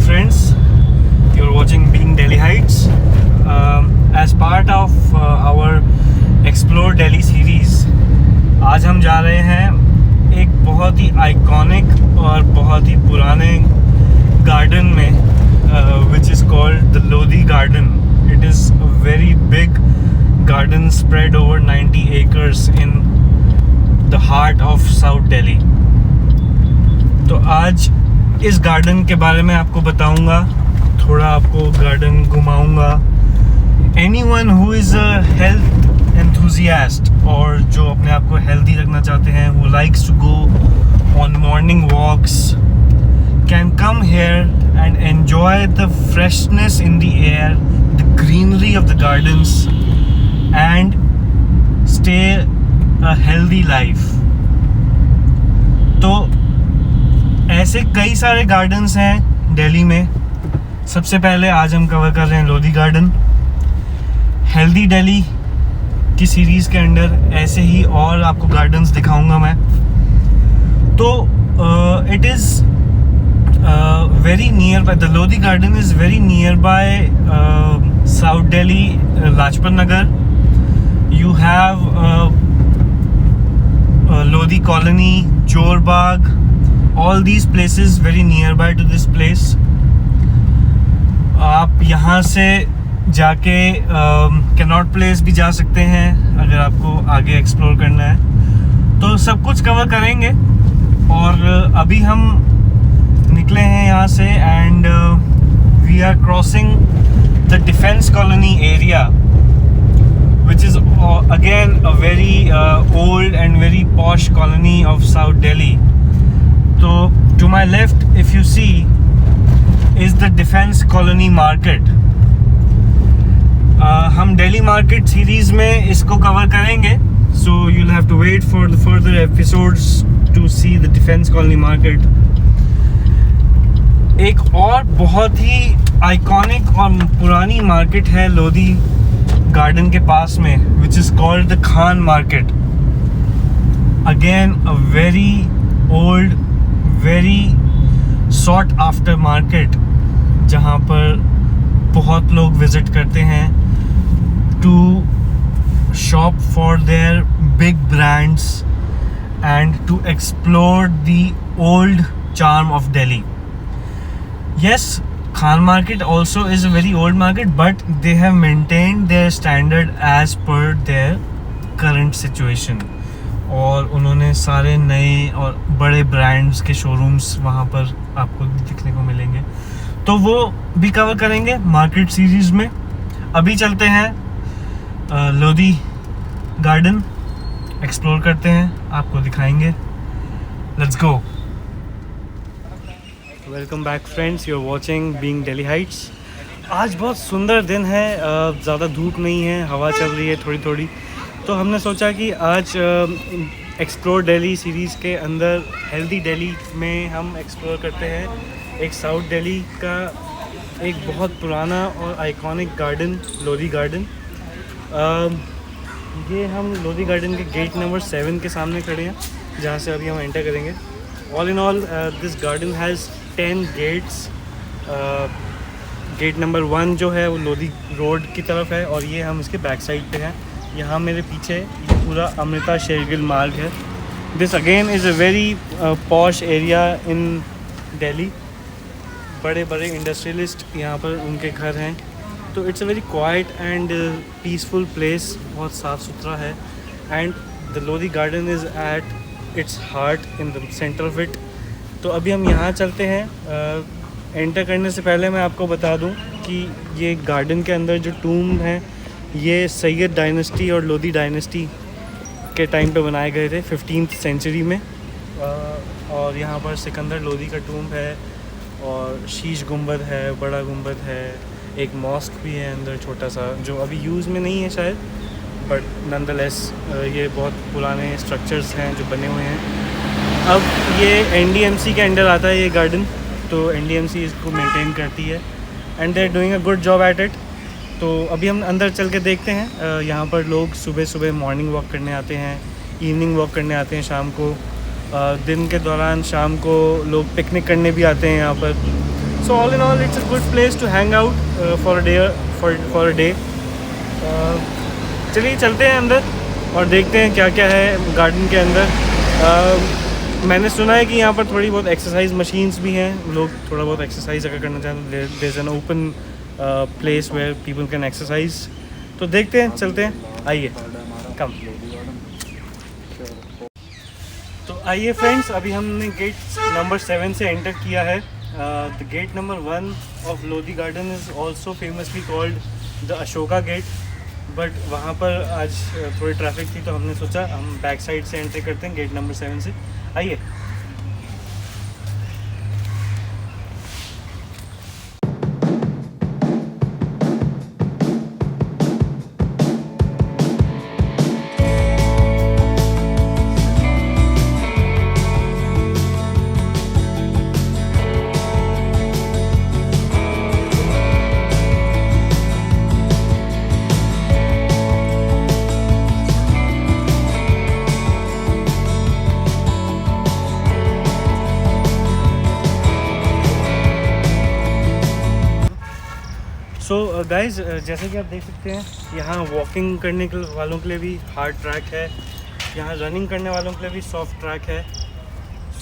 friends. You're watching Being Delhi Heights. As part of our Explore Delhi series, आज हम जा रहे हैं एक बहुत ही आइकॉनिक और बहुत ही पुराने गार्डन में, which is called the Lodi Garden. It is a very big garden spread over 90 acres in the heart of South Delhi. तो आज इस गार्डन के बारे में आपको बताऊंगा, थोड़ा आपको गार्डन घुमाऊंगा. Anyone who is a health enthusiast और जो अपने आप को healthy रखना चाहते हैं, who likes to go on morning walks, can come here and enjoy the freshness in the air, the greenery of the gardens and stay a healthy life. तो ऐसे कई सारे गार्डन्स हैं दिल्ली में. सबसे पहले आज हम कवर कर रहे हैं लोधी गार्डन. हेल्दी दिल्ली की सीरीज़ के अंडर ऐसे ही और आपको गार्डन्स दिखाऊंगा मैं. तो it is very near by, the Lodhi Garden is very near by south Delhi, Lajpat Nagar. You have Lodhi colony, चोर बाग, all these places very nearby to this place. आप यहाँ से जाके कैनॉट प्लेस भी जा सकते हैं अगर आपको आगे एक्सप्लोर करना है. तो सब कुछ कवर करेंगे. और अभी हम निकले हैं यहाँ से and we are crossing the Defence Colony area, which is again a very old and very posh colony of South Delhi. So to my left, if you see, is the Defense Colony Market. हम Delhi Market series में इसको cover करेंगे. So you'll have to wait for the further episodes to see the Defense Colony Market. एक और बहुत ही iconic और पुरानी market है लोधी गार्डन के पास में, which is called the Khan Market. Again a very old, very sought after market जहाँ पर बहुत लोग विजिट करते हैं to shop for their big brands and to explore the old charm of Delhi. Yes, Khan Market also is a very old market, but they have maintained their standard as per their current situation. और उन्होंने सारे नए और बड़े brands के showrooms वहाँ पर आपको दिखने को मिलेंगे. तो वो भी कवर करेंगे मार्केट सीरीज़ में. अभी चलते हैं लोधी गार्डन, एक्सप्लोर करते हैं, आपको दिखाएंगे. Let's go. Welcome back friends, you are watching being Delhi heights. आज बहुत सुंदर दिन है, ज़्यादा धूप नहीं है, हवा चल रही है थोड़ी थोड़ी. तो हमने सोचा कि आज एक्सप्लोर दिल्ली सीरीज़ के अंदर हेल्दी दिल्ली में हम एक्सप्लोर करते हैं एक साउथ दिल्ली का एक बहुत पुराना और आइकॉनिक गार्डन, लोधी गार्डन. ये हम लोधी गार्डन के गेट नंबर 7 के सामने खड़े हैं, जहाँ से अभी हम एंटर करेंगे. All in all this garden has 10 gates. Gate number 1 जो है वो लोधी रोड की तरफ है और ये हम इसके बैक साइड पे हैं. यहाँ मेरे पीछे ये पूरा अमृता शेरगिल मार्ग है. This again is a very posh area in Delhi. बड़े बड़े इंडस्ट्रियलिस्ट यहाँ पर उनके घर हैं. तो it's a very quiet and peaceful place, बहुत साफ़ सुथरा है. And the Lodhi Garden is at its heart in the centre of it. तो अभी हम यहाँ चलते हैं. एंटर करने से पहले मैं आपको बता दूँ कि ये गार्डन के अंदर जो टूम है ये सैयद डायनेस्टी और लोधी डायनेस्टी के टाइम पे बनाए गए थे 15th सेंचुरी में. और यहाँ पर सिकंदर लोधी का टूम है और शीश गुंबद है, बड़ा गुंबद है, एक मॉस्क भी है अंदर छोटा सा, जो अभी यूज़ में नहीं है शायद, बट नंदलेस ये बहुत पुराने स्ट्रक्चर्स हैं जो बने हुए हैं. अब ये NDMC के अंडर आता है ये गार्डन. तो NDMC इसको मेंटेन करती है and they are doing a good job at it. तो अभी हम अंदर चल के देखते हैं. यहाँ पर लोग सुबह सुबह मॉर्निंग वॉक करने आते हैं, इवनिंग वॉक करने आते हैं शाम को. दिन के दौरान शाम को लोग पिकनिक करने भी आते हैं यहाँ पर. So all in all, it's a good place to hang out for a day. For a day. चलिए चलते हैं अंदर और देखते हैं क्या क्या है गार्डन के अंदर। मैंने सुना है कि यहाँ पर थोड़ी बहुत एक्सरसाइज मशीन्स भी हैं, लोग थोड़ा बहुत एक्सरसाइज अगर करना चाहें तो there is an open place where people can exercise. तो देखते हैं, चलते हैं, आइए कम। तो आइए फ्रेंड्स, अभी हमने गेट नंबर 7 से एंटर किया है। The gate number 1 of Lodhi Garden is also famously called the Ashoka Gate, but वहाँ पर आज थोड़ी ट्रैफिक थी तो हमने सोचा हम बैक साइड से एंट्री करते हैं गेट नंबर 7 से। आइए। सो गाइज़, जैसे कि आप देख सकते हैं यहाँ वॉकिंग करने के वालों के लिए भी हार्ड ट्रैक है, यहाँ रनिंग करने वालों के लिए भी सॉफ्ट ट्रैक है।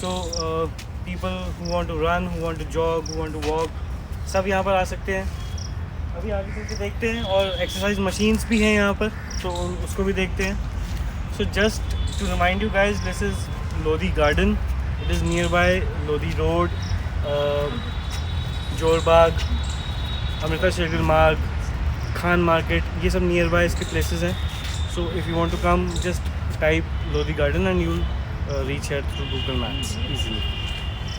So people who want to run, who want to jog, who want to walk, सब यहाँ पर आ सकते हैं। अभी आगे करके देखते हैं, और एक्सरसाइज मशीन्स भी हैं यहाँ पर, तो उसको भी देखते हैं। So just to remind you guys, this is Lodhi Garden. It is nearby Lodhi Road, Jorbagh, Amrita Shergill Marg, Khan market, ये सब नियर बाय इसके प्लेसेस हैं। So if you want to come, just type Lodhi garden and you reach here through Google maps easily.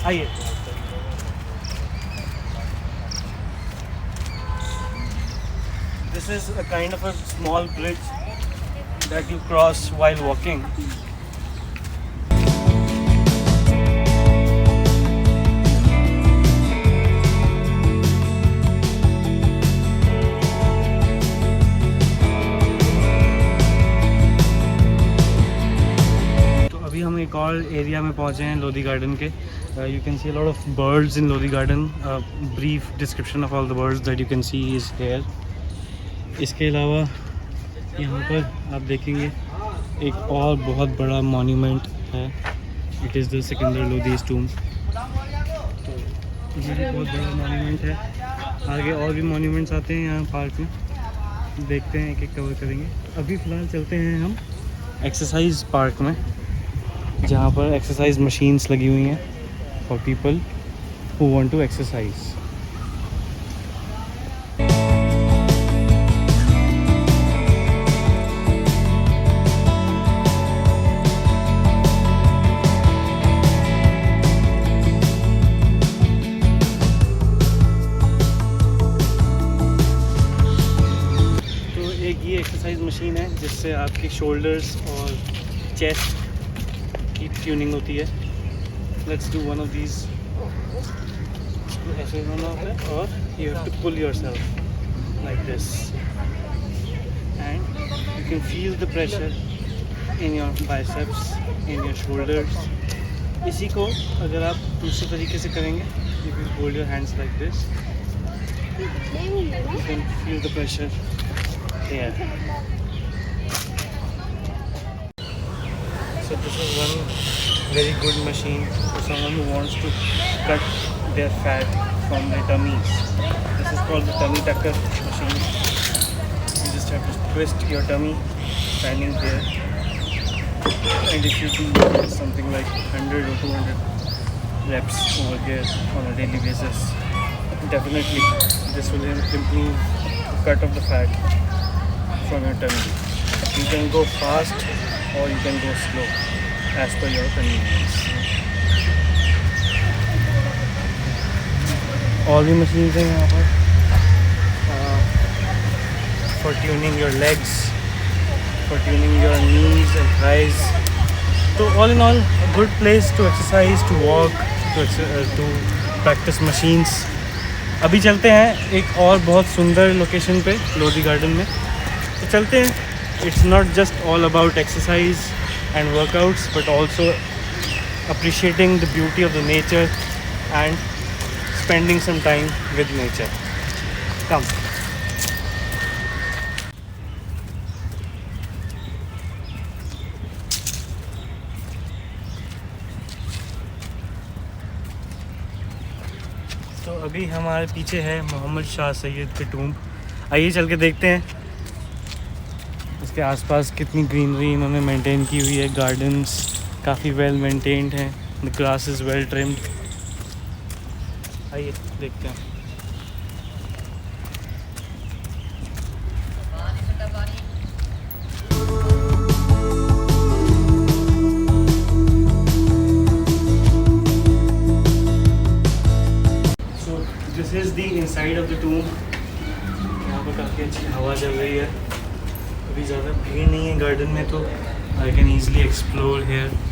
आइए। This is a kind of a small bridge that you cross while walking. हम एक और area में पहुंचे हैं Lodhi garden के। You can see a lot of birds in Lodhi garden. Brief description of all the birds that you can see is here. इसके अलावा यहाँ पर आप देखेंगे एक और बहुत बड़ा मॉन्यूमेंट है, it is the Sikandar Lodhi tomb. तो ये भी बहुत बड़ा मॉन्यूमेंट है। आगे और भी मॉन्यूमेंट्स आते हैं यहाँ पार्क में, देखते हैं, एक एक कवर करेंगे। अभी फ़िलहाल चलते हैं हम एक्सरसाइज पार्क में, जहाँ पर एक्सरसाइज मशीन्स लगी हुई हैं for people who want to exercise. तो एक ये एक्सरसाइज मशीन है जिससे आपके शोल्डर्स और चेस्ट की ट्यूनिंग होती है। Let's do one of these. ऐसे होना होता है और you have to pull yourself like this and you can feel the pressure in your biceps, in your shoulders. इसी को अगर आप दूसरे तरीके से करेंगे, you can hold your hands like this, you can feel the pressure here. So this is one very good machine for someone who wants to cut their fat from their tummies. This is called the tummy tucker machine. You just have to twist your tummy standing there, and if you do something like 100 or 200 reps over here on a daily basis, definitely this will improve the cut of the fat from your tummy. You can go fast or you can go slow as per your convenience. All the machines हैं यहाँ पर for tuning your legs, for tuning your knees and thighs. So all in all, a good place to exercise, to walk, to practice machines. अभी चलते हैं एक और बहुत सुंदर लोकेशन पे लोधी गार्डन में, तो चलते हैं। It's not just all about exercise and workouts, but also appreciating the beauty of the nature and spending some time with nature. Come. तो अभी हमारे पीछे है मोहम्मद शाह सैयद की टूम्ब। आइए चल के देखते हैं उसके आसपास कितनी ग्रीनरी इन्होंने मेंटेन की हुई है। गार्डन्स काफ़ी वेल मेंटेन्ड हैं, the grass is well trimmed. आइए देखते हैं। This is the inside of the tomb. यहाँ पर काफ़ी अच्छी हवा चल रही है। अभी ज़्यादा भीड़ नहीं है गार्डन में, तो I can easily explore here.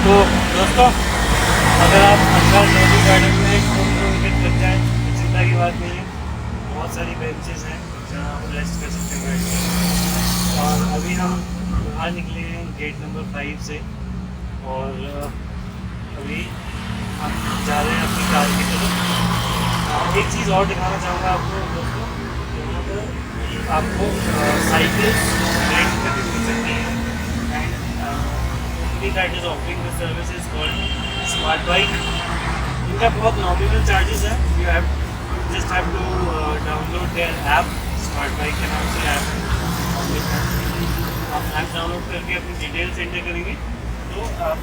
तो दोस्तों, अगर आप अंदर लोधी गार्डन में घूम के लग जाएँ तो चिंता की बात नहीं है। बहुत सारी बेंचेस हैं जहाँ आप रेस्ट कर सकते हैं बैठ के। और अभी हम बाहर निकले हैं गेट नंबर 5 से, और अभी हम जा रहे हैं अपनी कार की तरफ। एक चीज़ और दिखाना चाहूँगा आपको दोस्तों, यहाँ पर आपको साइकिल रेंट पर भी मिल सकती है। that is offering the service is called Smart Bike. इनका बहुत नॉमिनल चार्जेस है। You just have to download their app, Smart Bike के नाम से ऐप। आप ऐप डाउनलोड करके अपनी डिटेल्स एंटर करेंगे तो आप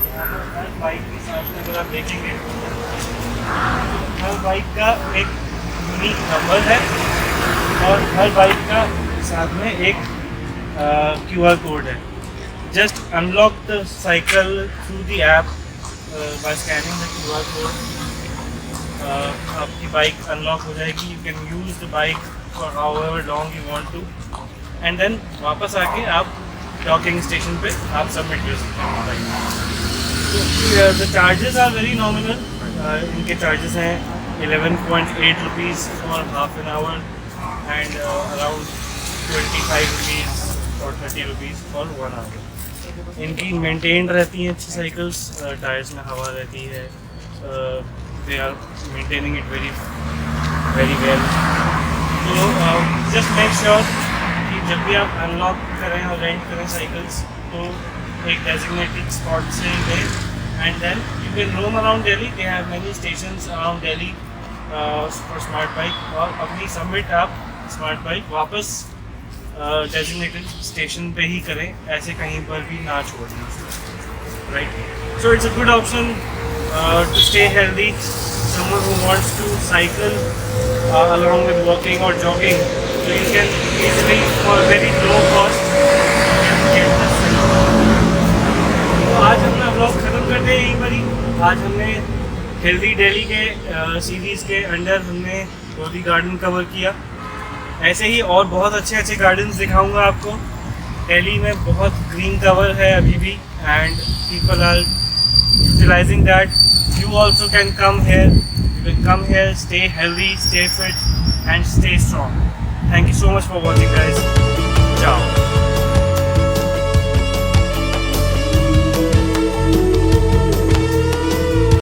यहाँ पर हर बाइक के साथ में अगर आप देखेंगे तो हर बाइक का एक यूनिक नंबर है, और हर बाइक का साथ में एक QR कोड है। Just unlock the cycle through the app by scanning the QR code. आपकी बाइक अनलॉक हो जाएगी। You can use the bike for however long you want to, and then वापस आके आप डॉकिंग स्टेशन पे आप submit कर सकते हैं bike. The charges are very nominal. इनके charges हैं 11.8 rupees for half an hour and around 25 rupees or 30 rupees for 1 hour. इनकी मेंटेन रहती हैं अच्छी साइकिल्स, टायर्स में हवा रहती है। They are maintaining it very well. तो जस्ट मेक श्योर कि जब भी आप अनलॉक करें और रेंट करें साइकिल्स तो एक डेजिग्नेटेड स्पॉट से लें, and then you can roam around Delhi. They have many stations around Delhi for smart bike, और अपनी सबमिट आप स्मार्ट बाइक वापस डेजिग्नेटेड स्टेशन पे ही करें, ऐसे कहीं पर भी ना छोड़ दें, right. So it's a good option to stay healthy. someone who wants to cycle along with walking or jogging, so you can easily for a very low cost get this. तो आज अपना ब्लॉग ख़त्म करते हैं यहीं पर ही। आज हमने हेल्दी दिल्ली के सीरीज़ के अंडर हमने लोधी गार्डन कवर किया। ऐसे ही और बहुत अच्छे अच्छे गार्डन्स दिखाऊंगा आपको। दिल्ली में बहुत ग्रीन कवर है अभी भी, and people are utilizing that. You also can come here, you can come here, stay healthy, stay fit and stay strong. Thank you so much for watching guys.